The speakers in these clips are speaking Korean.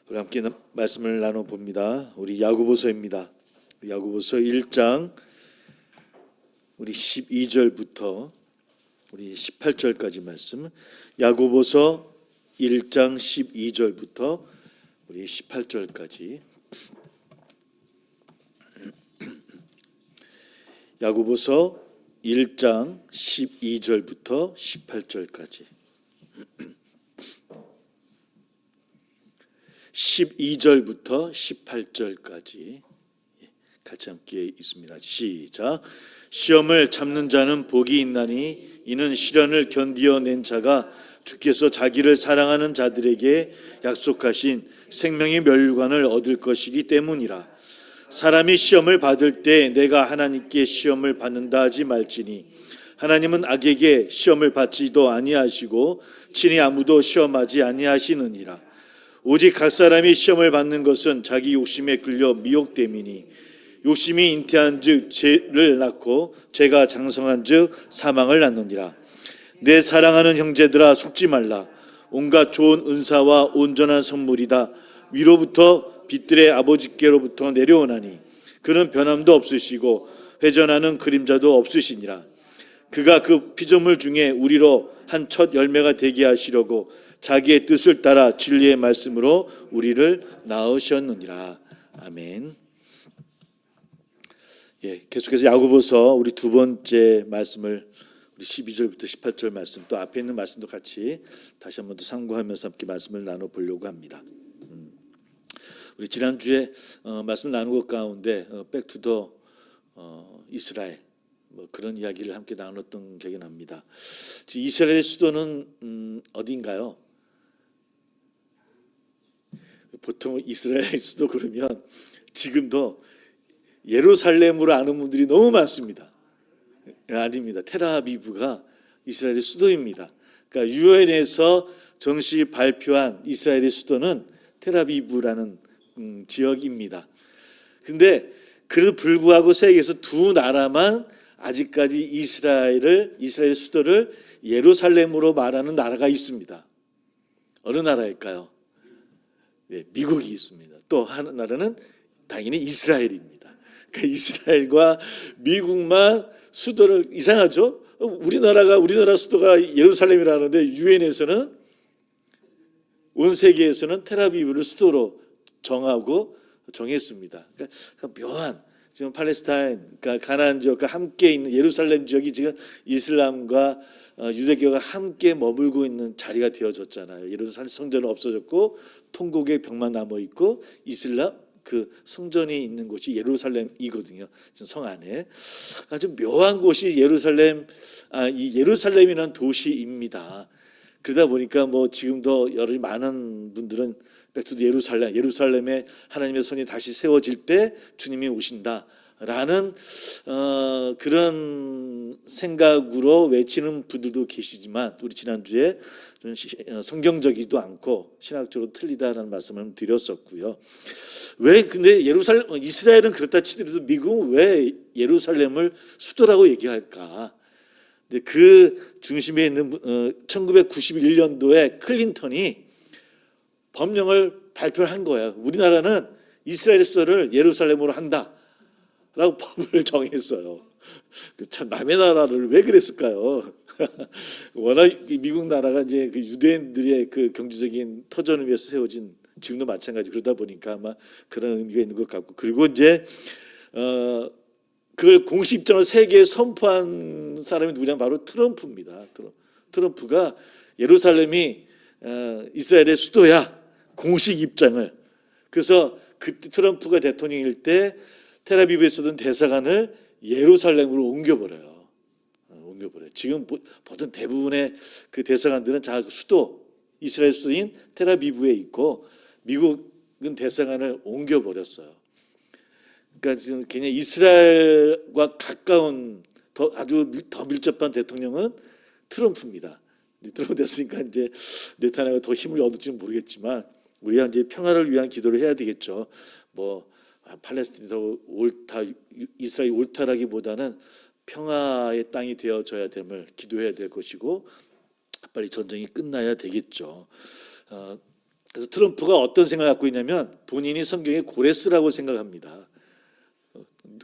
우리 함께 말씀을 나눠봅니다. 우리 야고보서입니다. 야고보서 1장 우리 12절부터 우리 18절까지 말씀. 야고보서 1장 12절부터 우리 18절까지. 야고보서 1장 12절부터 18절까지. 12절부터 18절까지 같이 함께 있습니다. 시작. 시험을 참는 자는 복이 있나니 이는 시련을 견디어낸 자가 주께서 자기를 사랑하는 자들에게 약속하신 생명의 면류관을 얻을 것이기 때문이라. 사람이 시험을 받을 때 내가 하나님께 시험을 받는다 하지 말지니 하나님은 악에게 시험을 받지도 아니하시고 친히 아무도 시험하지 아니하시느니라. 오직 각 사람이 시험을 받는 것은 자기 욕심에 끌려 미혹됨이니 욕심이 잉태한 즉 죄를 낳고 죄가 장성한 즉 사망을 낳느니라. 내 사랑하는 형제들아 속지 말라. 온갖 좋은 은사와 온전한 선물이 다 위로부터 빛들의 아버지께로부터 내려오나니 그는 변함도 없으시고 회전하는 그림자도 없으시니라. 그가 그 피조물 중에 우리로 한 첫 열매가 되게 하시려고 자기의 뜻을 따라 진리의 말씀으로 우리를 낳으셨느니라. 아멘. 계속해서 야고보서 우리 두 번째 말씀을 우리 12절부터 18절 말씀 또 앞에 있는 말씀도 같이 다시 한번 더 상고하면서 함께 말씀을 나눠보려고 합니다. 우리 지난주에 말씀을 나눈 것 가운데 백투더 이스라엘 그런 이야기를 함께 나눴던 기억이 납니다. 이스라엘의 수도는 어디인가요? 보통 이스라엘 수도 그러면 지금도 예루살렘으로 아는 분들이 너무 많습니다. 아닙니다. 텔아비브가 이스라엘의 수도입니다. 그러니까 유엔에서 정식 발표한 이스라엘의 수도는 텔아비브라는 지역입니다. 근데 그래도 불구하고 세계에서 두 나라만 아직까지 이스라엘의 수도를 예루살렘으로 말하는 나라가 있습니다. 어느 나라일까요? 미국이 있습니다. 또 하나는 당연히 이스라엘입니다. 그러니까 이스라엘과 미국만 수도를 이상하죠? 우리나라 수도가 예루살렘이라는데 유엔에서는 온 세계에서는 텔아비브를 수도로 정했습니다. 그러니까 묘한 지금 팔레스타인, 그러니까 가나안 지역과 함께 있는 예루살렘 지역이 지금 이슬람과 유대교가 함께 머물고 있는 자리가 되어졌잖아요. 예루살렘 성전은 없어졌고 통곡의 벽만 남아 있고 이슬람 그 성전이 있는 곳이 예루살렘이거든요. 지금 성 안에 아주 묘한 곳이 이 예루살렘이라는 도시입니다. 그러다 보니까 지금도 많은 분들은 백투더 예루살렘에 하나님의 손이 다시 세워질 때 주님이 오신다라는 그런 생각으로 외치는 분들도 계시지만 우리 지난주에 좀 성경적이지도 않고 신학적으로 틀리다라는 말씀을 드렸었고요. 왜 근데 이스라엘은 그렇다 치더라도 미국은 왜 예루살렘을 수도라고 얘기할까? 그 중심에 있는 1991년도에 클린턴이 법령을 발표를 한 거예요. 우리나라는 이스라엘 수도를 예루살렘으로 한다라고 법을 정했어요. 참 남의 나라를 왜 그랬을까요? 워낙 미국 나라가 이제 그 유대인들의 그 경제적인 터전을 위해서 세워진 지금도 마찬가지 그러다 보니까 아마 그런 의미가 있는 것 같고 그리고 이제 그걸 공식 입장을 세계에 선포한 사람이 누구냐면 바로 트럼프입니다. 트럼프가 예루살렘이 이스라엘의 수도야 공식 입장을. 그래서 그때 트럼프가 대통령일 때 텔아비브에 있었던 대사관을 예루살렘으로 옮겨버려요. 지금 보통 대부분의 그 대사관들은 이스라엘 수도인 텔아비브에 있고 미국은 대사관을 옮겨버렸어요. 그러니까 지금 그냥 이스라엘과 가까운 아주 더 밀접한 대통령은 트럼프입니다. 트럼프 됐으니까 이제 네타냐후가 더 힘을 얻을지는 모르겠지만 우리가 이제 평화를 위한 기도를 해야 되겠죠. 팔레스타인이 더 옳다, 이스라엘이 옳다라기보다는 평화의 땅이 되어져야 됨을 기도해야 될 것이고 빨리 전쟁이 끝나야 되겠죠. 그래서 트럼프가 어떤 생각을 갖고 있냐면 본인이 성경의 고레스라고 생각합니다.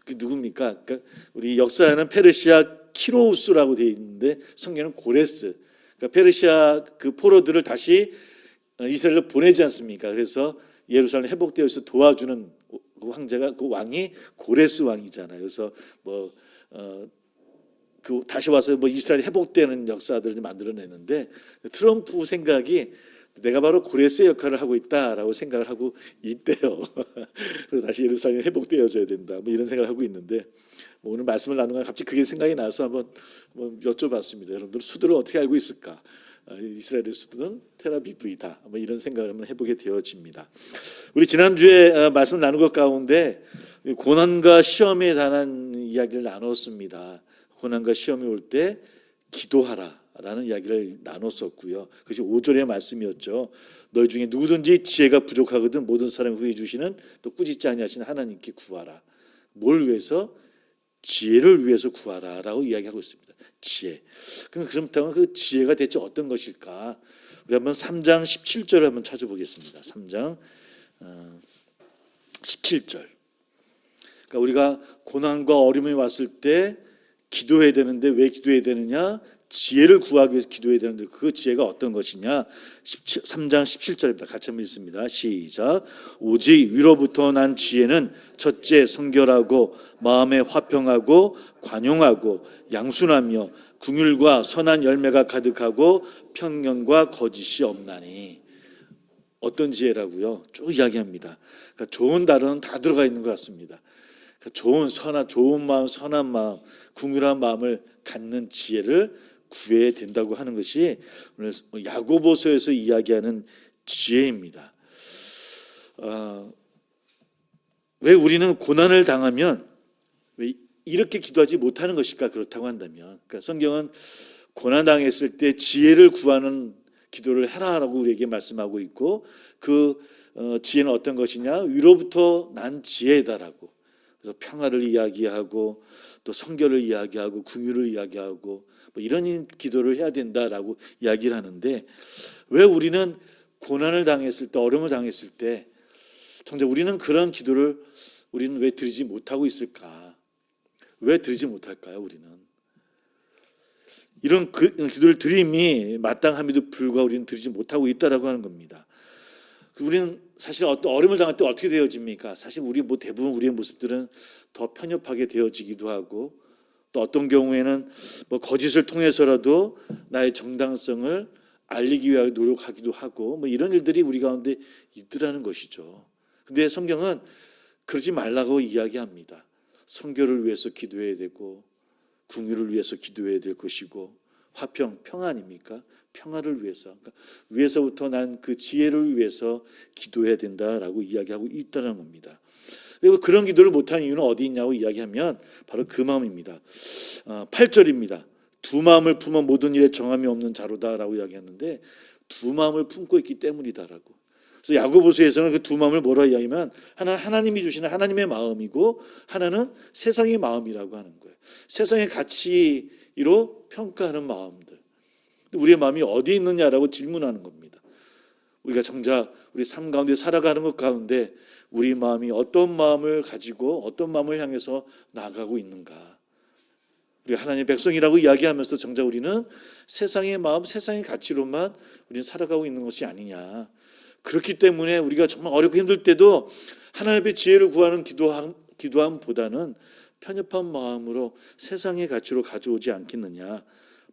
그 누굽니까? 그러니까 우리 역사에는 페르시아 키로우스라고 되어 있는데 성경은 고레스. 그러니까 페르시아 그 포로들을 다시 이스라엘로 보내지 않습니까? 그래서 예루살렘 회복되어 있어 도와주는 그 황제가 그 왕이 고레스 왕이잖아요. 그래서 그 다시 와서 이스라엘 회복되는 역사들을 만들어내는데 트럼프 생각이 내가 바로 고레스의 역할을 하고 있다라고 생각을 하고 있대요. 그래서 다시 예루살렘이 회복되어져야 된다. 이런 생각을 하고 있는데 오늘 말씀을 나누면 갑자기 그게 생각이 나서 한번 여쭤봤습니다. 여러분들 수도를 어떻게 알고 있을까? 이스라엘의 수도는 텔아비브이다. 이런 생각을 한번 해보게 되어집니다. 우리 지난주에 말씀을 나눈 것 가운데 고난과 시험에 관한 이야기를 나눴습니다. 고난과 시험이 올 때 기도하라라는 이야기를 나눴었고요. 그것이 5절의 말씀이었죠. 너희 중에 누구든지 지혜가 부족하거든 모든 사람 후에 주시는 또 꾸짖지 아니하시는 하나님께 구하라. 뭘 위해서? 지혜를 위해서 구하라라고 이야기하고 있습니다. 지혜. 그렇다면 그 지혜가 대체 어떤 것일까? 우리 한번 3장 17절을 한번 찾아보겠습니다. 3장 17절. 그러니까 우리가 고난과 어려움이 왔을 때 기도해야 되는데 왜 기도해야 되느냐? 지혜를 구하기 위해서 기도해야 되는데 그 지혜가 어떤 것이냐? 3장 17절입니다. 같이 한번 읽습니다. 시작. 오직 위로부터 난 지혜는 첫째 성결하고 마음에 화평하고 관용하고 양순하며 긍휼과 선한 열매가 가득하고 편견과 거짓이 없나니. 어떤 지혜라고요? 쭉 이야기합니다. 그러니까 좋은 단어는 다 들어가 있는 것 같습니다. 그러니까 좋은 마음, 선한 마음, 긍휼한 마음을 갖는 지혜를 구해야 된다고 하는 것이 오늘 야고보서에서 이야기하는 지혜입니다. 왜 우리는 고난을 당하면 왜 이렇게 기도하지 못하는 것일까? 그렇다고 한다면, 그러니까 성경은 고난 당했을 때 지혜를 구하는 기도를 해라라고 우리에게 말씀하고 있고 그 지혜는 어떤 것이냐? 위로부터 난 지혜다라고. 그래서 평화를 이야기하고 또 성결을 이야기하고 긍휼을 이야기하고 이런 기도를 해야 된다라고 이야기를 하는데 왜 우리는 고난을 당했을 때 어려움을 당했을 때 정작 우리는 그런 기도를 우리는 왜 드리지 못하고 있을까? 왜 드리지 못할까요? 우리는 이런 기도를 드림이 마땅함에도 불구하고 우리는 드리지 못하고 있다라고 하는 겁니다. 우리는 사실 어떤 어려움을 당할 때 어떻게 되어집니까? 사실 대부분 우리의 모습들은 더 편협하게 되어지기도 하고 또 어떤 경우에는 거짓을 통해서라도 나의 정당성을 알리기 위하여 노력하기도 하고 이런 일들이 우리 가운데 있더라는 것이죠. 근데 성경은 그러지 말라고 이야기합니다. 성결을 위해서 기도해야 되고 긍휼을 위해서 기도해야 될 것이고 평화 아닙니까? 평화를 위해서, 그러니까 위에서부터 난 그 지혜를 위해서 기도해야 된다라고 이야기하고 있다는 겁니다. 그리고 그런 기도를 못하는 이유는 어디 있냐고 이야기하면 바로 그 마음입니다. 8절입니다. 두 마음을 품어 모든 일에 정함이 없는 자로다라고 이야기하는데 두 마음을 품고 있기 때문이다라고. 그래서 야고보서에서는 그 두 마음을 뭐라 이야기하면 하나는 하나님이 주시는 하나님의 마음이고 하나는 세상의 마음이라고 하는 거예요. 세상의 가치로 평가하는 마음들. 우리의 마음이 어디 있느냐라고 질문하는 겁니다. 우리가 정작 우리 삶 가운데 살아가는 것 가운데 우리 마음이 어떤 마음을 가지고 어떤 마음을 향해서 나아가고 있는가. 우리 하나님의 백성이라고 이야기하면서 정작 우리는 세상의 마음, 세상의 가치로만 우리는 살아가고 있는 것이 아니냐. 그렇기 때문에 우리가 정말 어렵고 힘들 때도 하나님의 지혜를 구하는 기도함보다는 편협한 마음으로 세상의 가치로 가져오지 않겠느냐.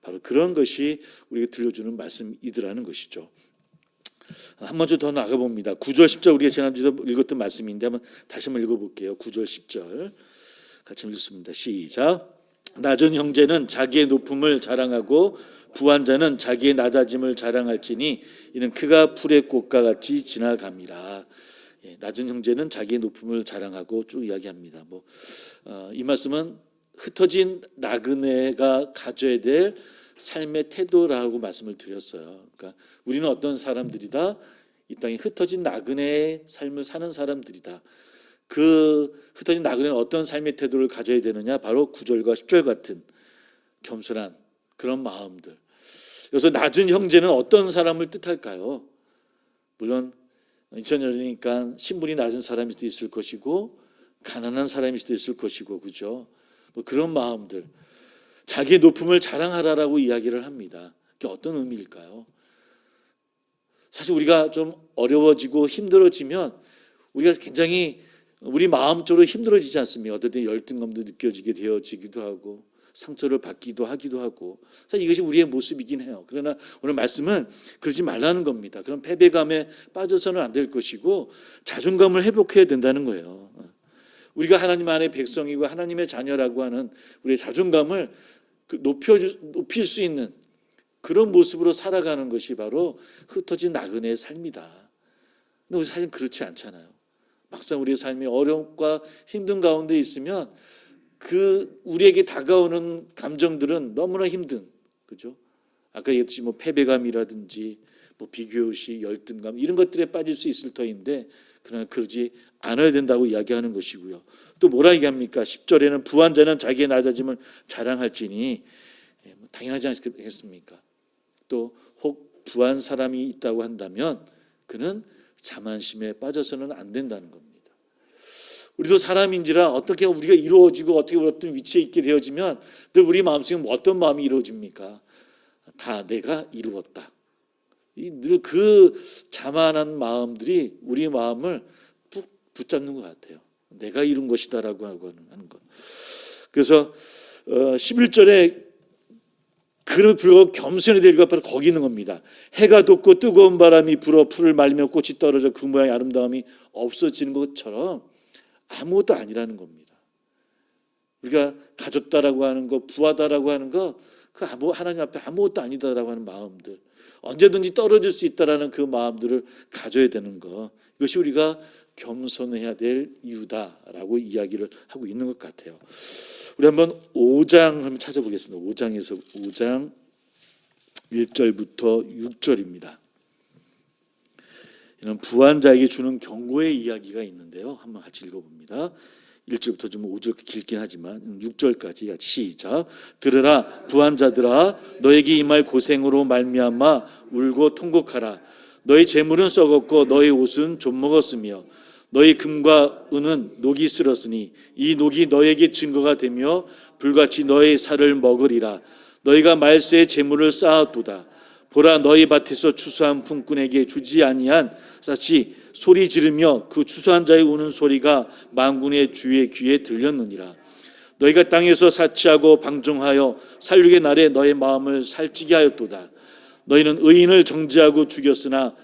바로 그런 것이 우리가 들려주는 말씀이더라는 것이죠. 한 번 더 나가봅니다. 9절 10절 우리가 지난주에도 읽었던 말씀인데 한번 다시 한번 읽어볼게요. 9절 10절 같이 읽습니다. 시작. 낮은 형제는 자기의 높음을 자랑하고 부한 자는 자기의 낮아짐을 자랑할지니 이는 그가 풀의 꽃과 같이 지나갑니다. 낮은 형제는 자기의 높음을 자랑하고 쭉 이야기합니다. 이 말씀은 흩어진 나그네가 가져야 될 삶의 태도라고 말씀을 드렸어요. 그러니까 우리는 어떤 사람들이다? 이 땅에 흩어진 나그네의 삶을 사는 사람들이다. 그 흩어진 나그네는 어떤 삶의 태도를 가져야 되느냐? 바로 9절과 10절 같은 겸손한 그런 마음들. 여기서 낮은 형제는 어떤 사람을 뜻할까요? 물론 2000년이니까 신분이 낮은 사람일 수도 있을 것이고 가난한 사람일 수도 있을 것이고, 그죠? 뭐 그런 마음들, 자기의 높음을 자랑하라라고 이야기를 합니다. 그게 어떤 의미일까요? 사실 우리가 좀 어려워지고 힘들어지면 우리가 굉장히 우리 마음적으로 힘들어지지 않습니까? 어떨 때 열등감도 느껴지게 되어지기도 하고 상처를 받기도 하기도 하고, 사실 이것이 우리의 모습이긴 해요. 그러나 오늘 말씀은 그러지 말라는 겁니다. 그런 패배감에 빠져서는 안 될 것이고 자존감을 회복해야 된다는 거예요. 우리가 하나님 안의 백성이고 하나님의 자녀라고 하는 우리의 자존감을 높일 수 있는 그런 모습으로 살아가는 것이 바로 흩어진 나그네의 삶이다. 근데 우리 사실 그렇지 않잖아요. 막상 우리의 삶이 어려움과 힘든 가운데 있으면 그 우리에게 다가오는 감정들은 너무나 힘든, 그죠? 아까 얘기했듯이 뭐 패배감이라든지 뭐 비교의식, 열등감 이런 것들에 빠질 수 있을 터인데, 그러나 그러지 않아야 된다고 이야기하는 것이고요. 또 뭐라 얘기합니까? 10절에는 부한 자는 자기의 낮아짐을 자랑할지니, 당연하지 않겠습니까? 또 혹 부한 사람이 있다고 한다면 그는 자만심에 빠져서는 안 된다는 겁니다. 우리도 사람인지라 어떻게 우리가 이루어지고 어떻게 어떤 위치에 있게 되어지면 늘 우리 마음속에 어떤 마음이 이루어집니까? 다 내가 이루었다. 늘 그 자만한 마음들이 우리 마음을 붙잡는 것 같아요. 내가 이룬 것이다라고 하는 것. 그래서 11절에 그를 불고 겸손히 될 것 바로 거기 있는 겁니다. 해가 돋고 뜨거운 바람이 불어 풀을 말리며 꽃이 떨어져 그 모양의 아름다움이 없어지는 것처럼 아무것도 아니라는 겁니다. 우리가 가졌다라고 하는 것, 부하다라고 하는 것, 그 하나님 앞에 아무것도 아니다라고 하는 마음들, 언제든지 떨어질 수 있다라는 그 마음들을 가져야 되는 것, 이것이 우리가 겸손해야 될 이유다라고 이야기를 하고 있는 것 같아요. 우리 한번 5장 한번 찾아보겠습니다. 5장 1절부터 6절입니다. 이런 부한 자에게 주는 경고의 이야기가 있는데요. 한번 같이 읽어봅니다. 1절부터 좀 5절 길긴 하지만 6절까지 같이 시작. 들으라 부한 자들아, 너에게 임할 고생으로 말미암아 울고 통곡하라. 너희 재물은 썩었고 너희 옷은 좀먹었으며 너희 금과 은은 녹이 쓸었으니 이 녹이 너에게 증거가 되며 불같이 너희 살을 먹으리라. 너희가 말세의 재물을 쌓았도다. 보라, 너희 밭에서 추수한 품꾼에게 주지 아니한 싹이 소리 지르며 그 추수한 자의 우는 소리가 만군의 주의 귀에 들렸느니라. 너희가 땅에서 사치하고 방종하여 살육의 날에 너의 마음을 살찌게 하였도다. 너희는 의인을 정죄하고 죽였으나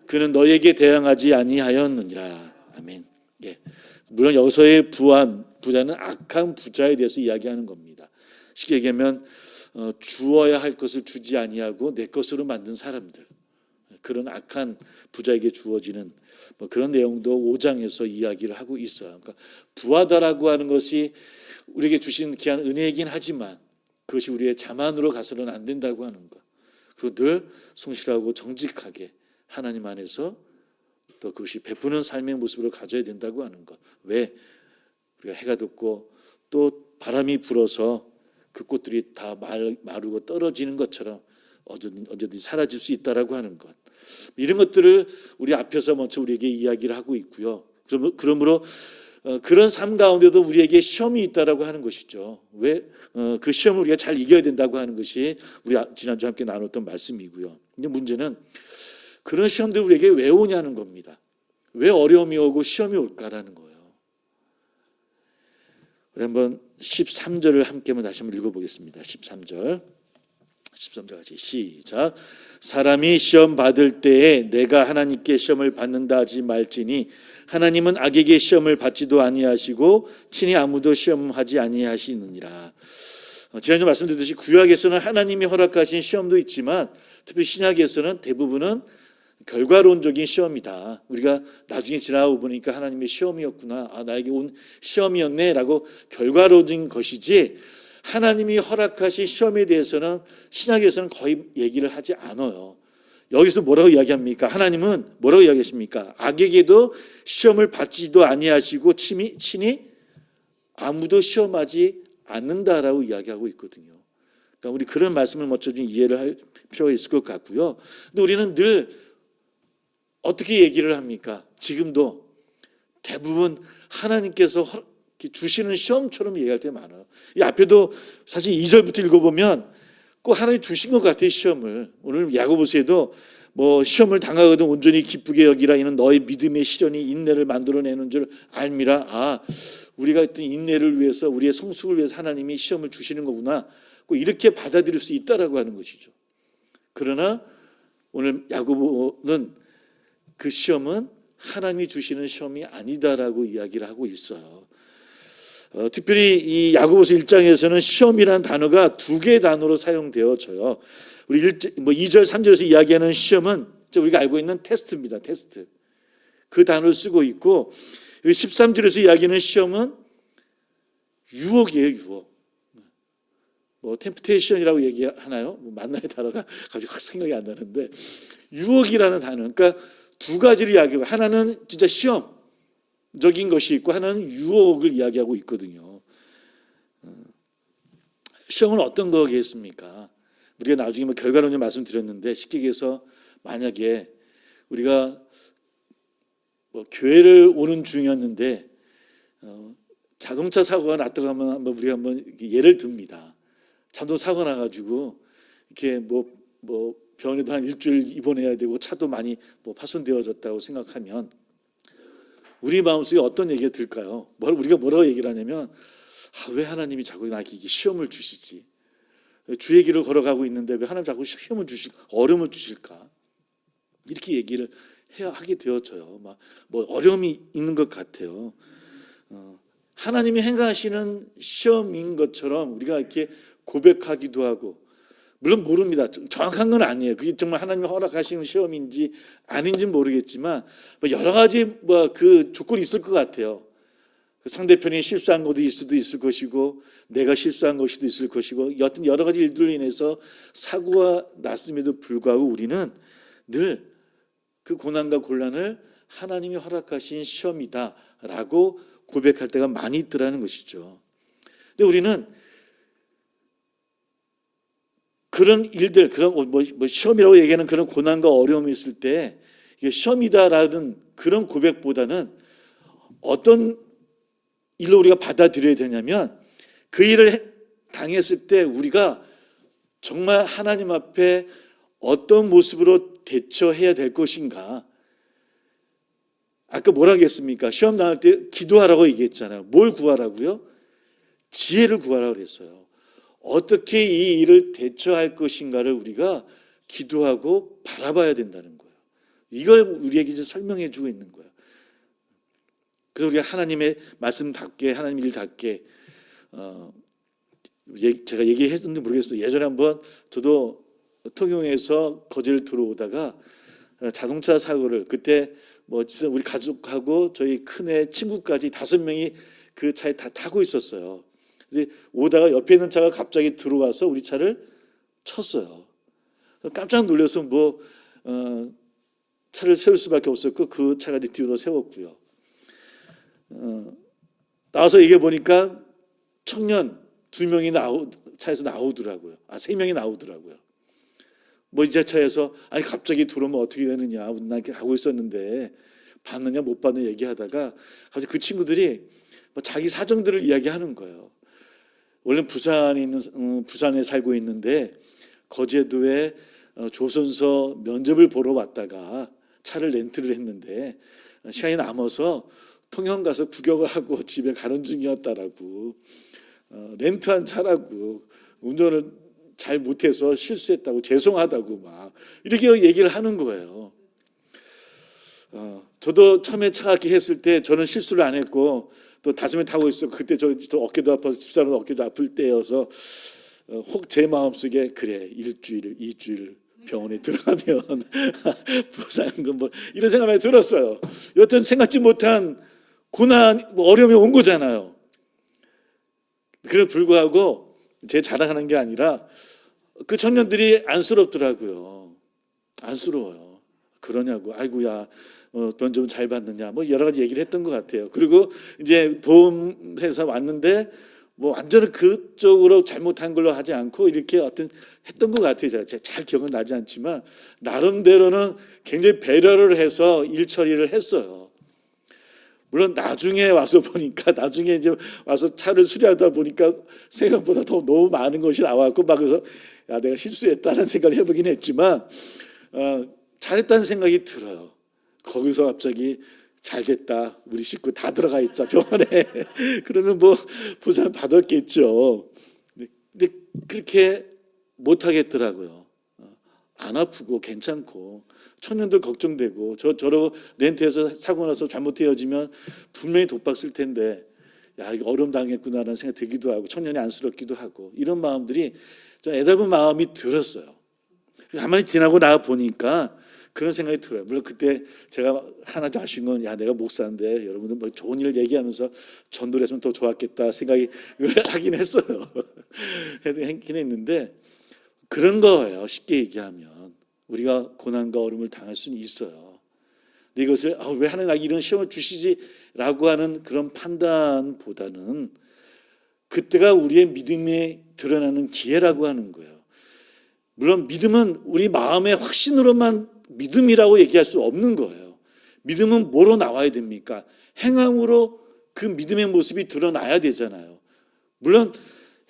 그는 너희에게 대항하지 아니하였느니라. 아멘. 예. 물론 여기서의 부자는 악한 부자에 대해서 이야기하는 겁니다. 쉽게 얘기하면 주어야 할 것을 주지 아니하고 내 것으로 만든 사람들, 그런 악한 부자에게 주어지는 뭐 그런 내용도 5장에서 이야기를 하고 있어요. 그러니까 부하다라고 하는 것이 우리에게 주신 귀한 은혜이긴 하지만 그것이 우리의 자만으로 가서는 안 된다고 하는 것. 그리고 늘 성실하고 정직하게 하나님 안에서 또 그것이 베푸는 삶의 모습으로 가져야 된다고 하는 것. 왜? 우리가 해가 돋고 또 바람이 불어서 그 꽃들이 다 마르고 떨어지는 것처럼 언제든지 사라질 수 있다라고 하는 것. 이런 것들을 우리 앞에서 먼저 우리에게 이야기를 하고 있고요. 그러므로 그런 삶 가운데도 우리에게 시험이 있다라고 하는 것이죠. 왜? 그 시험을 우리가 잘 이겨야 된다고 하는 것이 우리 지난주 함께 나눴던 말씀이고요. 근데 문제는 그런 시험들이 우리에게 왜 오냐는 겁니다. 왜 어려움이 오고 시험이 올까라는 거예요. 우리 한번 13절을 함께 다시 한번 읽어보겠습니다. 13절 같이 시작. 사람이 시험 받을 때에 내가 하나님께 시험을 받는다 하지 말지니 하나님은 악에게 시험을 받지도 아니하시고 친히 아무도 시험하지 아니하시느니라. 지난주 말씀드렸듯이 구약에서는 하나님이 허락하신 시험도 있지만 특히 신약에서는 대부분은 결과론적인 시험이다. 우리가 나중에 지나고 보니까 하나님의 시험이었구나, 나에게 온 시험이었네 라고 결과론적인 것이지, 하나님이 허락하신 시험에 대해서는 신약에서는 거의 얘기를 하지 않아요. 여기서 뭐라고 이야기합니까? 하나님은 뭐라고 이야기하십니까? 악에게도 시험을 받지도 아니하시고 친히 아무도 시험하지 않는다라고 이야기하고 있거든요. 그러니까 우리 그런 말씀을 먼저 좀 이해를 할 필요가 있을 것 같고요. 근데 우리는 늘 어떻게 얘기를 합니까? 지금도 대부분 하나님께서 주시는 시험처럼 얘기할 때 많아요. 이 앞에도 사실 2절부터 읽어보면 꼭 하나님 주신 것 같아요, 시험을. 오늘 야고보서에도 뭐 시험을 당하거든 온전히 기쁘게 여기라. 이는 너의 믿음의 시련이 인내를 만들어내는 줄 알미라. 우리가 어떤 인내를 위해서, 우리의 성숙을 위해서 하나님이 시험을 주시는 거구나, 꼭 이렇게 받아들일 수 있다라고 하는 것이죠. 그러나 오늘 야고보는 그 시험은 하나님이 주시는 시험이 아니다라고 이야기를 하고 있어요. 특별히 이 야고보서 1장에서는 시험이라는 단어가 두 개의 단어로 사용되어져요. 우리 2절, 3절에서 이야기하는 시험은 우리가 알고 있는 테스트입니다. 테스트. 그 단어를 쓰고 있고, 13절에서 이야기하는 시험은 유혹이에요. 유혹. 템프테이션이라고 얘기하나요? 맞나요? 단어가 갑자기 확 생각이 안 나는데, 유혹이라는 단어. 그러니까 두 가지를 이야기하고, 하나는 진짜 시험적인 것이 있고 하나는 유혹을 이야기하고 있거든요. 시험은 어떤 거겠습니까? 우리가 나중에 결과론을 말씀드렸는데, 쉽게 얘기해서 만약에 우리가 교회를 오는 중이었는데 자동차 사고가 났다고 하면 우리가 한번 예를 듭니다. 자동차 사고가 나가지고 이렇게 병원에도 한 일주일 입원해야 되고 차도 많이 파손되어졌다고 생각하면 우리 마음속에 어떤 얘기가 들까요? 우리가 뭐라고 얘기를 하냐면, 왜 하나님이 자꾸 나에게 시험을 주시지? 주의 길을 걸어가고 있는데 왜 하나님 자꾸 시험을 어려움을 주실까? 이렇게 얘기를 하게 되어져요. 어려움이 있는 것 같아요. 하나님이 행하시는 시험인 것처럼 우리가 이렇게 고백하기도 하고, 물론 모릅니다. 정확한 건 아니에요. 그게 정말 하나님이 허락하시는 시험인지 아닌지는 모르겠지만 여러 가지 그 조건이 있을 것 같아요. 상대편이 실수한 것도 있을 수도 있을 것이고, 내가 실수한 것도 있을 것이고, 여튼 여러 가지 일들로 인해서 사고가 났음에도 불구하고 우리는 늘 그 고난과 곤란을 하나님이 허락하신 시험이다라고 고백할 때가 많이 있더라는 것이죠. 근데 우리는 그런 일들, 그런 시험이라고 얘기하는 그런 고난과 어려움이 있을 때 이게 시험이다라는 그런 고백보다는 어떤 일로 우리가 받아들여야 되냐면, 그 일을 당했을 때 우리가 정말 하나님 앞에 어떤 모습으로 대처해야 될 것인가. 아까 뭐라고 했습니까? 시험 당할 때 기도하라고 얘기했잖아요. 뭘 구하라고요? 지혜를 구하라고 그랬어요. 어떻게 이 일을 대처할 것인가를 우리가 기도하고 바라봐야 된다는 거예요. 이걸 우리에게 이제 설명해 주고 있는 거예요. 그래서 우리가 하나님의 말씀답게, 하나님 일답게, 제가 얘기했는지 모르겠어요. 예전에 한번 저도 통영에서 거제를 들어오다가 자동차 사고를, 그때 우리 가족하고 저희 큰애 친구까지 5명이 그 차에 다 타고 있었어요. 근데 오다가 옆에 있는 차가 갑자기 들어와서 우리 차를 쳤어요. 깜짝 놀라서 차를 세울 수밖에 없었고, 그 차가 뒤로 세웠고요. 나와서 얘기해 보니까 청년 2명이 차에서 나오더라고요. 3명이 나오더라고요. 이제 차에서 갑자기 들어오면 어떻게 되느냐, 나 이렇게 하고 있었는데 봤느냐 못 봤느냐 얘기하다가 갑자기 그 친구들이 자기 사정들을 이야기하는 거예요. 원래 부산에 살고 있는데 거제도에 조선소 면접을 보러 왔다가 차를 렌트를 했는데 시간이 남아서 통영 가서 구경을 하고 집에 가는 중이었다라고, 렌트한 차라고, 운전을 잘 못해서 실수했다고, 죄송하다고 이렇게 얘기를 하는 거예요. 저도 처음에 차 이렇게 했을 때 저는 실수를 안 했고 또 5명 타고 있었고, 그때 저 어깨도 아파서 집사람 어깨도 아플 때여서 혹 제 마음속에 그래, 1주일 2주일 병원에 들어가면 부상금 이런 생각이 들었어요. 여튼 생각지 못한 고난, 어려움이 온 거잖아요. 그래도 불구하고 제 자랑하는 게 아니라 그 청년들이 안쓰럽더라고요. 안쓰러워요. 그러냐고, 아이고야, 면접은 잘 받느냐, 여러 가지 얘기를 했던 것 같아요. 그리고 이제 보험회사 왔는데 뭐 완전히 그쪽으로 잘못한 걸로 하지 않고 이렇게 어떤 했던 것 같아요. 제가 잘 기억은 나지 않지만 나름대로는 굉장히 배려를 해서 일 처리를 했어요. 물론 나중에 와서 보니까 나중에 이제 와서 차를 수리하다 보니까 생각보다 더 너무 많은 것이 나왔고 막 그래서 야 내가 실수했다는 생각을 해보긴 했지만 잘했다는 생각이 들어요. 거기서 갑자기 잘됐다. 우리 식구 다 들어가 있자 병원에. 그러면 뭐 보상 받았겠죠. 근데 그렇게 못 하겠더라고요. 안 아프고 괜찮고 청년들 걱정되고 저러 렌트해서 사고 나서 잘못 헤어지면 분명히 독박 쓸 텐데 야 이거 어려움 당했구나라는 생각 들기도 하고 청년이 안쓰럽기도 하고 이런 마음들이 좀 애달픈 마음이 들었어요. 가만히 지나고 나와 보니까 그런 생각이 들어요. 물론 그때 제가 하나 아쉬운 건 야 내가 목사인데 여러분들 뭐 좋은 일 얘기하면서 전도를 했으면 더 좋았겠다 생각이 하긴 했어요. 했긴 했는데 그런 거예요. 쉽게 얘기하면 우리가 고난과 어려움을 당할 수는 있어요. 근데 이것을 왜 하나님 나에게 이런 시험을 주시지라고 하는 그런 판단보다는 그때가 우리의 믿음이 드러나는 기회라고 하는 거예요. 물론 믿음은 우리 마음의 확신으로만 믿음이라고 얘기할 수 없는 거예요. 믿음은 뭐로 나와야 됩니까? 행함으로 그 믿음의 모습이 드러나야 되잖아요. 물론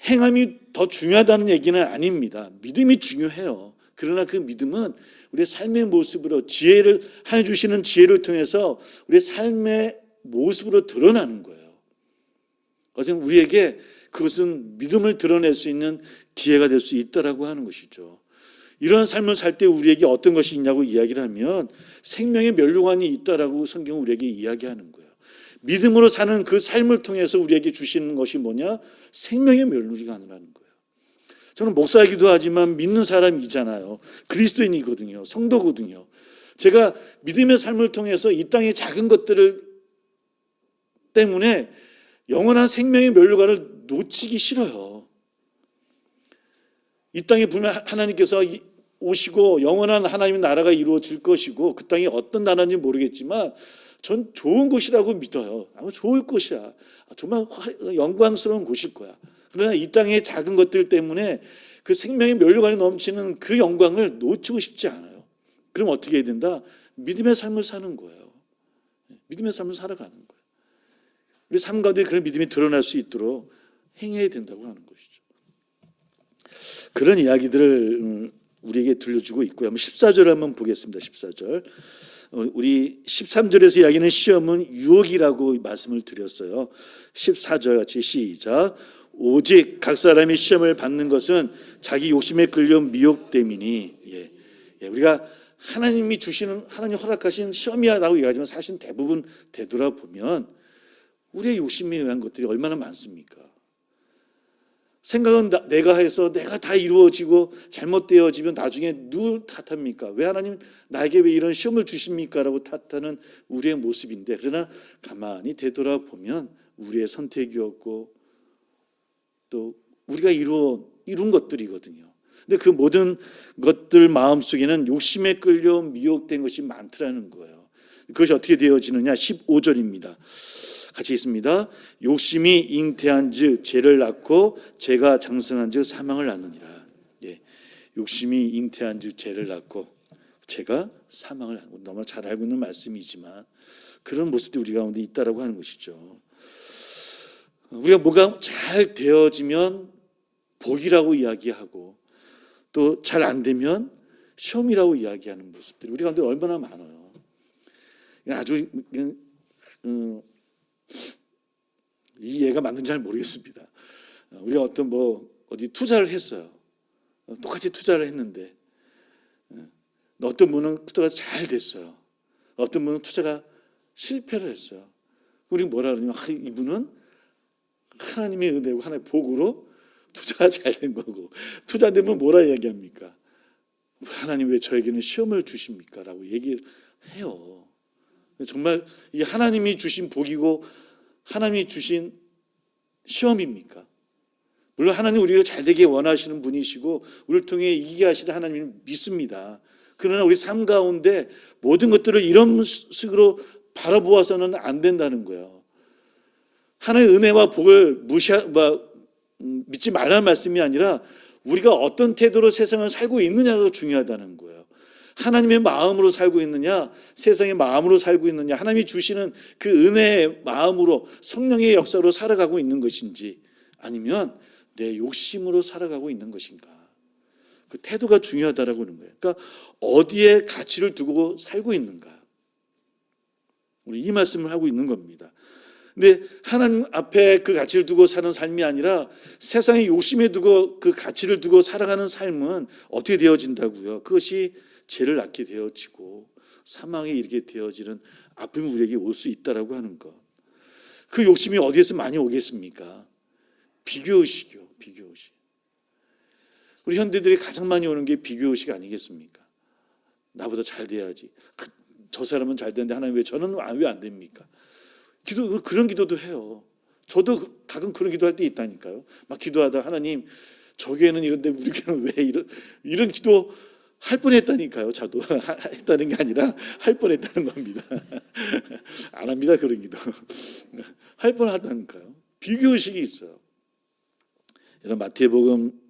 행함이 더 중요하다는 얘기는 아닙니다. 믿음이 중요해요. 그러나 그 믿음은 우리의 삶의 모습으로 지혜를 하나님 주시는 지혜를 통해서 우리의 삶의 모습으로 드러나는 거예요. 어쨌든 우리에게 그것은 믿음을 드러낼 수 있는 기회가 될 수 있다라고 하는 것이죠. 이런 삶을 살 때 우리에게 어떤 것이 있냐고 이야기를 하면 생명의 면류관이 있다라고 성경은 우리에게 이야기하는 거예요. 믿음으로 사는 그 삶을 통해서 우리에게 주시는 것이 뭐냐? 생명의 면류관이라는 거예요. 저는 목사이기도 하지만 믿는 사람이잖아요. 그리스도인이거든요. 성도거든요. 제가 믿음의 삶을 통해서 이 땅의 작은 것들을 때문에 영원한 생명의 면류관을 놓치기 싫어요. 이 땅에 보면 하나님께서 오시고 영원한 하나님의 나라가 이루어질 것이고 그 땅이 어떤 나라인지 모르겠지만 전 좋은 곳이라고 믿어요. 아마 좋을 것이야. 정말 영광스러운 곳일 거야. 그러나 이 땅의 작은 것들 때문에 그 생명의 면류관이 넘치는 그 영광을 놓치고 싶지 않아요. 그럼 어떻게 해야 된다? 믿음의 삶을 사는 거예요. 믿음의 삶을 살아가는 거예요. 우리 삶 가운데 그런 믿음이 드러날 수 있도록 행해야 된다고 하는 것이죠. 그런 이야기들을 우리에게 들려주고 있고요. 14절 한번 보겠습니다. 14절. 우리 13절에서 이야기하는 시험은 유혹이라고 말씀을 드렸어요. 14절 같이 시작. 오직 각 사람이 시험을 받는 것은 자기 욕심에 끌려 미혹됨이니. 우리가 하나님이 주시는 하나님 허락하신 시험이라고 얘기하지만 사실 대부분 되돌아보면 우리의 욕심에 의한 것들이 얼마나 많습니까? 생각은 내가 해서 내가 다 이루어지고 잘못되어지면 나중에 누굴 탓합니까? 왜 하나님 나에게 왜 이런 시험을 주십니까? 라고 탓하는 우리의 모습인데 그러나 가만히 되돌아보면 우리의 선택이었고 또 우리가 이룬 것들이거든요. 근데 그 모든 것들 마음속에는 욕심에 끌려 미혹된 것이 많더라는 거예요. 그것이 어떻게 되어지느냐? 15절입니다. 같이 있습니다. 욕심이 잉태한 즉 죄를 낳고 죄가 장성한 즉 사망을 낳느니라. 욕심이 잉태한 즉 죄를 낳고 죄가 사망을 낳고 너무 잘 알고 있는 말씀이지만 그런 모습이 우리 가운데 있다라고 하는 것이죠. 우리가 뭐가 잘 되어지면 복이라고 이야기하고 또 잘 안 되면 시험이라고 이야기하는 모습들이 우리 가운데 얼마나 많아요. 아주 이 예가 맞는지 잘 모르겠습니다. 우리가 어디 투자를 했어요. 똑같이 투자를 했는데 어떤 분은 투자가 잘 됐어요. 어떤 분은 투자가 실패를 했어요. 우리 뭐라 그러냐면 이분은 하나님의 은혜고 하나님의 복으로 투자가 잘 된 거고 투자되면 뭐라 얘기합니까? 하나님 왜 저에게는 시험을 주십니까? 라고 얘기를 해요. 정말 이 하나님이 주신 복이고 하나님이 주신 시험입니까? 물론 하나님 우리가 잘되게 원하시는 분이시고 우리를 통해 이기게 하시는 하나님을 믿습니다. 그러나 우리 삶 가운데 모든 것들을 이런 식으로 바라보아서는 안 된다는 거예요. 하나님의 은혜와 복을 믿지 말라는 말씀이 아니라 우리가 어떤 태도로 세상을 살고 있느냐가 중요하다는 거예요. 하나님의 마음으로 살고 있느냐, 세상의 마음으로 살고 있느냐, 하나님이 주시는 그 은혜의 마음으로 성령의 역사로 살아가고 있는 것인지, 아니면 내 욕심으로 살아가고 있는 것인가. 그 태도가 중요하다라고 하는 거예요. 그러니까 어디에 가치를 두고 살고 있는가. 우리 이 말씀을 하고 있는 겁니다. 근데 하나님 앞에 그 가치를 두고 사는 삶이 아니라 세상의 욕심에 두고 그 가치를 두고 살아가는 삶은 어떻게 되어진다고요? 그것이 죄를 낳게 되어지고 사망에 이르게 되어지는 아픔이 우리에게 올 수 있다라고 하는 것. 그 욕심이 어디에서 많이 오겠습니까? 비교의식이요. 비교의식. 우리 현대들이 가장 많이 오는 게 비교의식 아니겠습니까? 나보다 잘 돼야지. 저 사람은 잘 되는데 하나님 왜 저는 왜 안 됩니까? 그런 기도도 해요. 저도 가끔 그런 기도할 때 있다니까요. 막 기도하다 하나님 저 교회는 이런데 우리 교회는 왜 이런 기도 할 뻔했다니까요. 저도 했다는 게 아니라 할 뻔했다는 겁니다. 안 합니다 그런 기도. 할 뻔하다니까요. 비교의식이 있어요. 여러분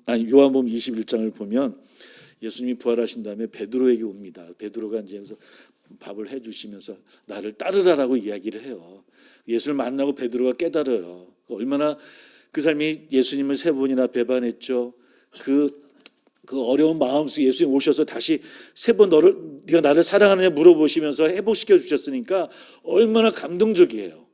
요한복음 21장을 보면 예수님이 부활하신 다음에 베드로에게 옵니다. 베드로가 이제 여기서 밥을 해주시면서 나를 따르라라고 이야기를 해요. 예수를 만나고 베드로가 깨달아요. 얼마나 그 삶이 예수님을 3번이나 배반했죠. 그 어려운 마음속에 예수님 오셔서 다시 3번 네가 나를 사랑하느냐 물어보시면서 회복시켜 주셨으니까 얼마나 감동적이에요.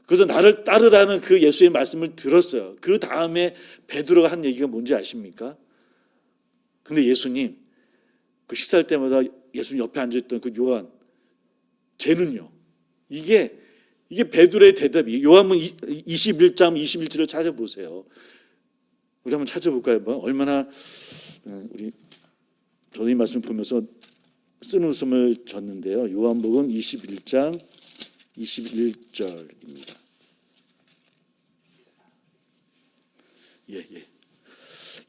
그래서 나를 따르라는 그 예수의 말씀을 들었어요. 그 다음에 베드로가 한 얘기가 뭔지 아십니까? 근데 예수님 그 식사할 때마다 예수님 옆에 앉아있던 그 요한 쟤는요. 이게 베드로의 대답이 요한복음 21장 21절을 찾아보세요. 우리 한번 찾아볼까요? 얼마나 저도 이 말씀 보면서 쓴웃음을 졌는데요. 요한복음 21장 21절입니다. 예.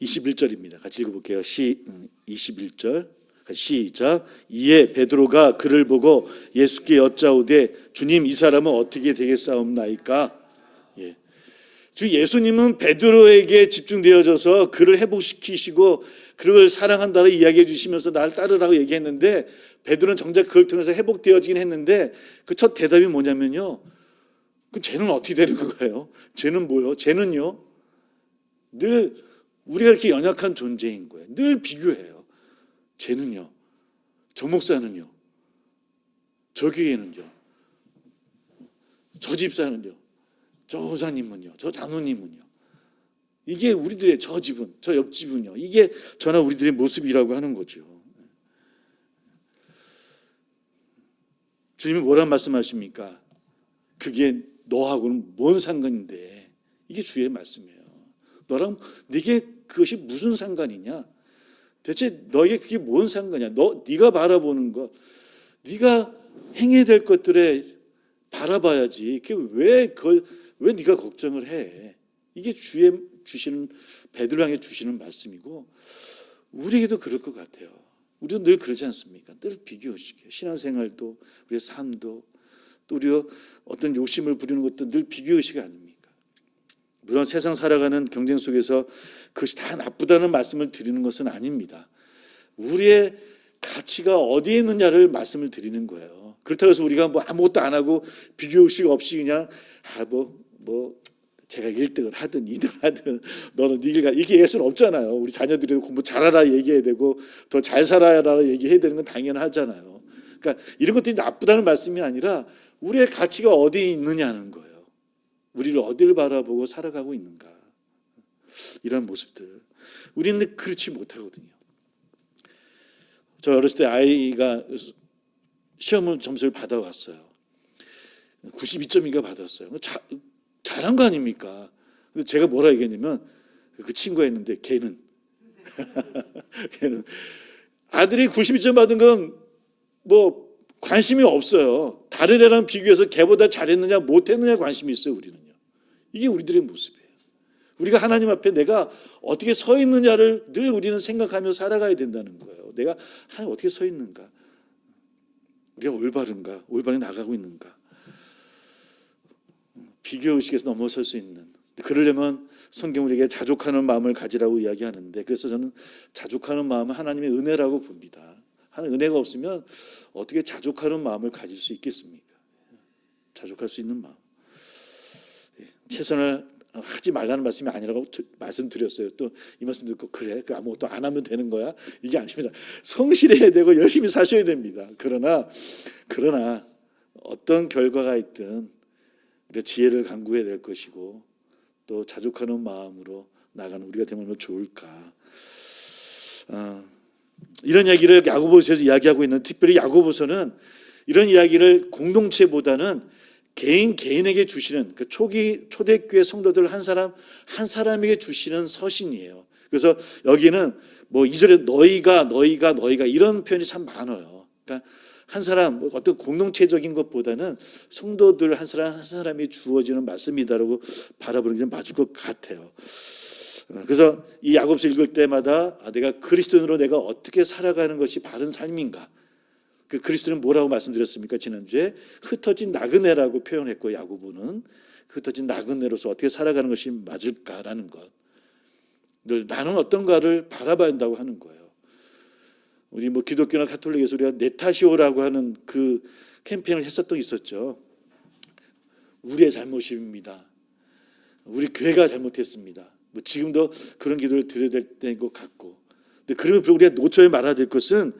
21절입니다. 같이 읽어볼게요. 21절 시작. 이에 베드로가 그를 보고 예수께 여짜오되 주님 이 사람은 어떻게 되겠사옵나이까? 예. 주 예수님은 베드로에게 집중되어져서 그를 회복시키시고 그를 사랑한다고 이야기해 주시면서 나를 따르라고 얘기했는데 베드로는 정작 그걸 통해서 회복되어지긴 했는데 그 첫 대답이 뭐냐면요. 그 쟤는 어떻게 되는 거예요? 쟤는 뭐요? 쟤는요. 늘 우리가 이렇게 연약한 존재인 거예요. 늘 비교해요. 쟤는요. 저 목사는요. 저 교회는요. 저 집사는요. 저 호사님은요. 저 장로님은요. 이게 우리들의 저 집은, 저 옆집은요. 이게 저나 우리들의 모습이라고 하는 거죠. 주님이 뭐란 말씀하십니까? 그게 너하고는 뭔 상관인데. 이게 주의 말씀이에요. 너랑 네게 그것이 무슨 상관이냐? 대체 너에게 그게 뭔 상관이야? 네가 바라보는 것, 네가 행해야 될 것들에 바라봐야지. 그게 왜 네가 걱정을 해? 이게 주의 주시는 베드로 향해 주시는 말씀이고 우리에게도 그럴 것 같아요. 우리도 늘 그러지 않습니까? 늘 비교의식이에요. 신앙생활도 우리의 삶도 또 우리가 어떤 욕심을 부리는 것도 늘 비교의식이 아닙니까? 물론 세상 살아가는 경쟁 속에서 그것이 다 나쁘다는 말씀을 드리는 것은 아닙니다. 우리의 가치가 어디에 있느냐를 말씀을 드리는 거예요. 그렇다고 해서 우리가 뭐 아무것도 안 하고 비교의식 없이 그냥 제가 1등을 하든 2등을 하든 너는 네 길 가. 이게 예수는 없잖아요. 우리 자녀들이 공부 잘하라 얘기해야 되고 더 잘 살아라 얘기해야 되는 건 당연하잖아요. 그러니까 이런 것들이 나쁘다는 말씀이 아니라 우리의 가치가 어디에 있느냐는 거예요. 우리를 어디를 바라보고 살아가고 있는가. 이런 모습들. 우리는 그렇지 못하거든요. 저 어렸을 때 아이가 시험을 점수를 받아왔어요. 92점인가 받았어요. 잘한 거 아닙니까? 근데 제가 뭐라 얘기했냐면 그 친구가 있는데 걔는 아들이 92점 받은 건 뭐 관심이 없어요. 다른 애랑 비교해서 걔보다 잘했느냐 못했느냐 관심이 있어요. 우리는요. 이게 우리들의 모습이에요. 우리가 하나님 앞에 내가 어떻게 서 있느냐를 늘 우리는 생각하며 살아가야 된다는 거예요. 내가 하나님 어떻게 서 있는가? 우리가 올바른가? 올바르게 나가고 있는가? 비교의식에서 넘어설 수 있는. 그러려면 성경 우리에게 자족하는 마음을 가지라고 이야기하는데, 그래서 저는 자족하는 마음은 하나님의 은혜라고 봅니다. 하나님 은혜가 없으면 어떻게 자족하는 마음을 가질 수 있겠습니까? 자족할 수 있는 마음. 최선을 하지 말라는 말씀이 아니라고 말씀드렸어요. 또 이 말씀 듣고 그래? 아무것도 안 하면 되는 거야? 이게 아닙니다. 성실해야 되고 열심히 사셔야 됩니다. 그러나 어떤 결과가 있든 우리가 지혜를 간구해야 될 것이고, 또 자족하는 마음으로 나가는 우리가 되면 좋을까. 이런 이야기를 야고보서에서 이야기하고 있는, 특별히 야고보서는 이런 이야기를 공동체보다는 개인에게 주시는, 그 초대교회 성도들 한 사람에게 주시는 서신이에요. 그래서 여기는 뭐 2절에 너희가 이런 표현이 참 많아요. 그러니까 한 사람, 어떤 공동체적인 것보다는 성도들 한 사람이 주어지는 말씀이다라고 바라보는 게 맞을 것 같아요. 그래서 이 야고보서 읽을 때마다 내가 그리스도인으로 내가 어떻게 살아가는 것이 바른 삶인가. 그 그리스도는 뭐라고 말씀드렸습니까? 지난주에 흩어진 나그네라고 표현했고, 야고보는 흩어진 나그네로서 어떻게 살아가는 것이 맞을까라는 것. 늘 나는 어떤가를 바라봐야 한다고 하는 거예요. 우리 뭐 기독교나 가톨릭에서 우리가 네타시오라고 하는 그 캠페인을 했었던 게 있었죠. 우리의 잘못입니다. 우리 교회가 잘못했습니다. 뭐 지금도 그런 기도를 드려야 될 때인 것 같고. 근데 그러면 우리가 노초에 말아야 될 것은,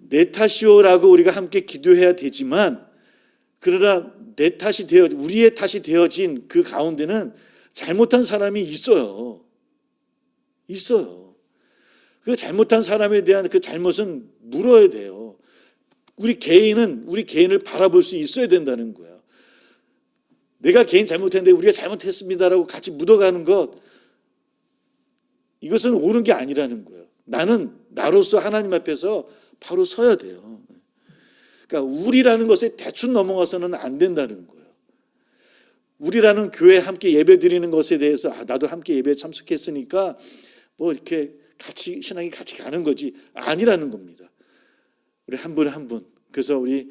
내 탓이오라고 우리가 함께 기도해야 되지만, 그러나 내 탓이 우리의 탓이 되어진 그 가운데는 잘못한 사람이 있어요. 그 잘못한 사람에 대한 그 잘못은 물어야 돼요. 우리 개인을 바라볼 수 있어야 된다는 거예요. 내가 개인 잘못했는데 우리가 잘못했습니다라고 같이 묻어가는 것, 이것은 옳은 게 아니라는 거예요. 나는 나로서 하나님 앞에서 바로 서야 돼요. 그러니까 우리라는 것에 대충 넘어가서는 안 된다는 거예요. 우리라는 교회 함께 예배 드리는 것에 대해서 나도 함께 예배에 참석했으니까 뭐 이렇게 같이 신앙이 같이 가는 거지, 아니라는 겁니다. 우리 한 분 한 분. 그래서 우리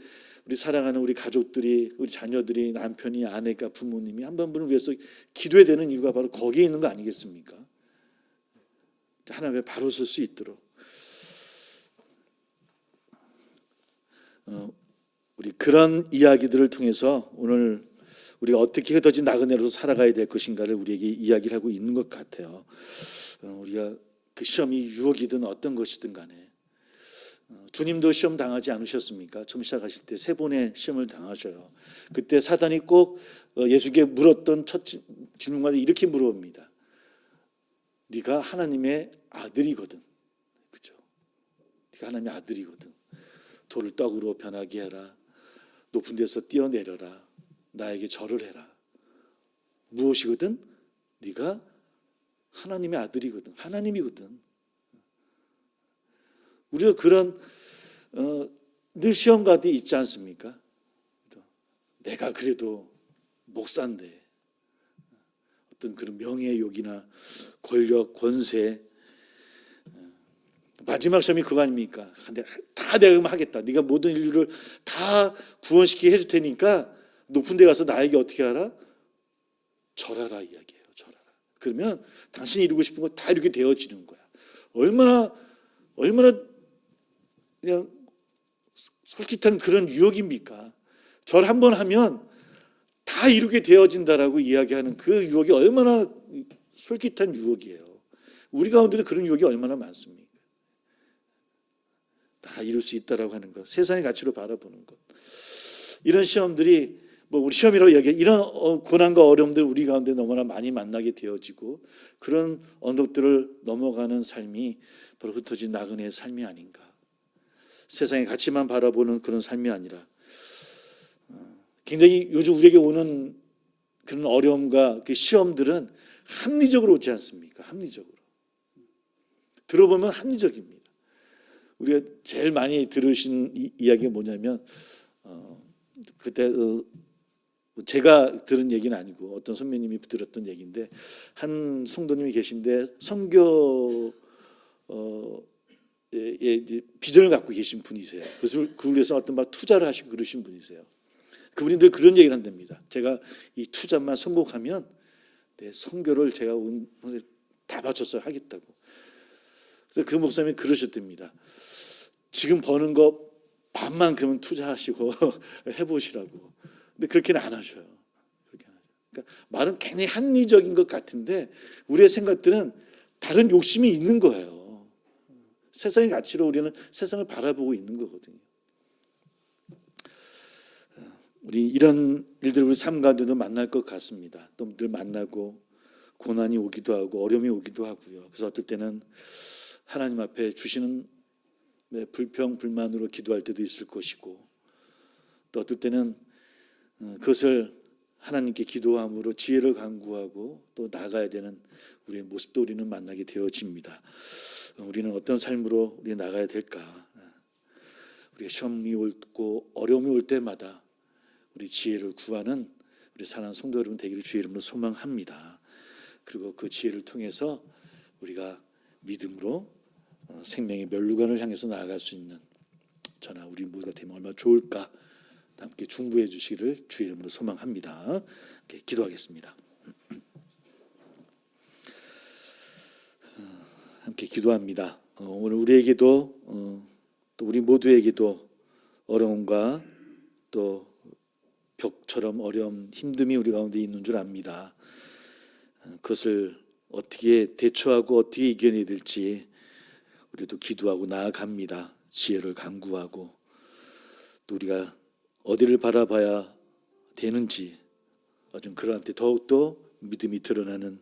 사랑하는 우리 가족들이, 우리 자녀들이, 남편이, 아내가, 부모님이 한 분을 위해서 기도해야 되는 이유가 바로 거기에 있는 거 아니겠습니까? 하나님의 바로 설 수 있도록 우리 그런 이야기들을 통해서 오늘 우리가 어떻게 흩어진 나그네로서 살아가야 될 것인가를 우리에게 이야기를 하고 있는 것 같아요. 우리가 그 시험이 유혹이든 어떤 것이든 간에, 주님도 시험 당하지 않으셨습니까? 처음 시작하실 때 3번의 시험을 당하셔요. 그때 사단이 꼭 예수에게 물었던 첫 질문과 이렇게 물어봅니다. 네가 하나님의 아들이거든, 그죠? 네가 하나님의 아들이거든. 돌을 떡으로 변하게 해라. 높은 데서 뛰어내려라. 나에게 절을 해라. 무엇이거든? 네가 하나님의 아들이거든. 하나님이거든. 우리가 그런 늘 시험 가운데 있지 않습니까? 내가 그래도 목사인데, 어떤 그런 명예욕이나 권력, 권세, 마지막 시험이 그거 아닙니까? 다 내가 하겠다. 네가 모든 인류를 다 구원시키게 해줄 테니까 높은 데 가서 나에게 어떻게 하라? 절하라 이야기예요. 절하라. 그러면 당신이 이루고 싶은 거 다 이렇게 되어지는 거야. 얼마나 그냥 솔깃한 그런 유혹입니까? 절 한번 하면 다 이루게 되어진다라고 이야기하는 그 유혹이 얼마나 솔깃한 유혹이에요. 우리 가운데도 그런 유혹이 얼마나 많습니까? 다 이룰 수 있다라고 하는 것, 세상의 가치로 바라보는 것. 이런 시험들이 뭐 우리 시험이라고 이야기해, 이런 고난과 어려움들 우리 가운데 너무나 많이 만나게 되어지고, 그런 언덕들을 넘어가는 삶이 바로 흩어진 나그네의 삶이 아닌가. 세상의 가치만 바라보는 그런 삶이 아니라, 굉장히 요즘 우리에게 오는 그런 어려움과 그 시험들은 합리적으로 오지 않습니까? 합리적으로. 들어보면 합리적입니다. 우리가 제일 많이 들으신 이야기가 뭐냐면, 그때 제가 들은 얘기는 아니고 어떤 선배님이 들었던 얘기인데, 한 성도님이 계신데 선교 비전을 갖고 계신 분이세요. 그래서 그걸 위해서 어떤 막 투자를 하시고 그러신 분이세요. 그분이 늘 그런 얘기를 한답니다. 제가 이 투자만 성공하면 내 선교를 제가 다 바쳤어요. 하겠다고. 그래서 그 목사님이 그러셨답니다. 지금 버는 거 반만 그러면 투자하시고 해보시라고. 근데 그렇게는 안 하셔요. 그러니까 말은 굉장히 합리적인 것 같은데 우리의 생각들은 다른 욕심이 있는 거예요. 세상의 가치로 우리는 세상을 바라보고 있는 거거든요. 우리 이런 일들 우리 삶 가운데도 만날 것 같습니다. 또 늘 만나고 고난이 오기도 하고 어려움이 오기도 하고요. 그래서 어떨 때는 하나님 앞에 주시는 불평 불만으로 기도할 때도 있을 것이고, 또 어떨 때는 그것을 하나님께 기도함으로 지혜를 간구하고 또 나가야 되는 우리의 모습도 우리는 만나게 되어집니다. 우리는 어떤 삶으로 우리 나가야 될까? 우리의 시험이 오고 어려움이 올 때마다 우리 지혜를 구하는 우리 사랑하는 성도 여러분 되기를 주의 이름으로 소망합니다. 그리고 그 지혜를 통해서 우리가 믿음으로 생명의 멸류관을 향해서 나아갈 수 있는 저나 우리 모두가 되면 얼마나 좋을까? 함께 중보해 주시기를 주의 이름으로 소망합니다. 기도하겠습니다. 함께 기도합니다. 오늘 우리에게도 또 우리 모두에게도 어려움과 또 벽처럼 어려움, 힘듦이 우리 가운데 있는 줄 압니다. 그것을 어떻게 대처하고 어떻게 이겨내야 될지 우리도 기도하고 나아갑니다. 지혜를 간구하고 또 우리가 어디를 바라봐야 되는지 좀 그러한 때 더욱더 믿음이 드러나는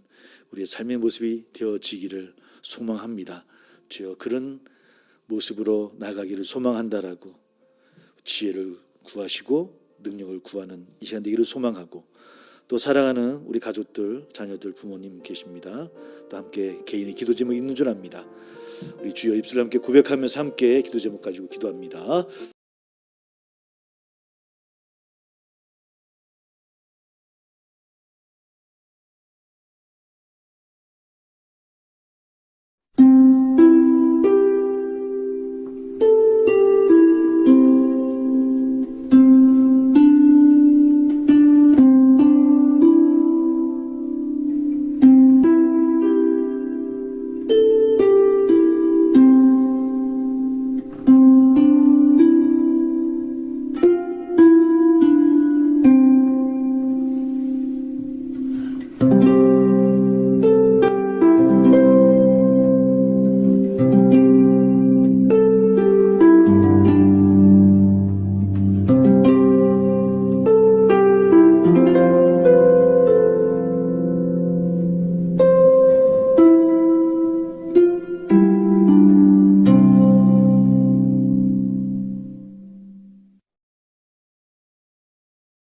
우리의 삶의 모습이 되어지기를 소망합니다. 주여 그런 모습으로 나가기를 소망한다라고 지혜를 구하시고 능력을 구하는 이 시간 되기를 소망하고, 또 사랑하는 우리 가족들, 자녀들, 부모님 계십니다. 또 함께 개인의 기도 제목이 있는 줄 압니다. 우리 주여 입술을 함께 고백하면서 함께 기도 제목 가지고 기도합니다.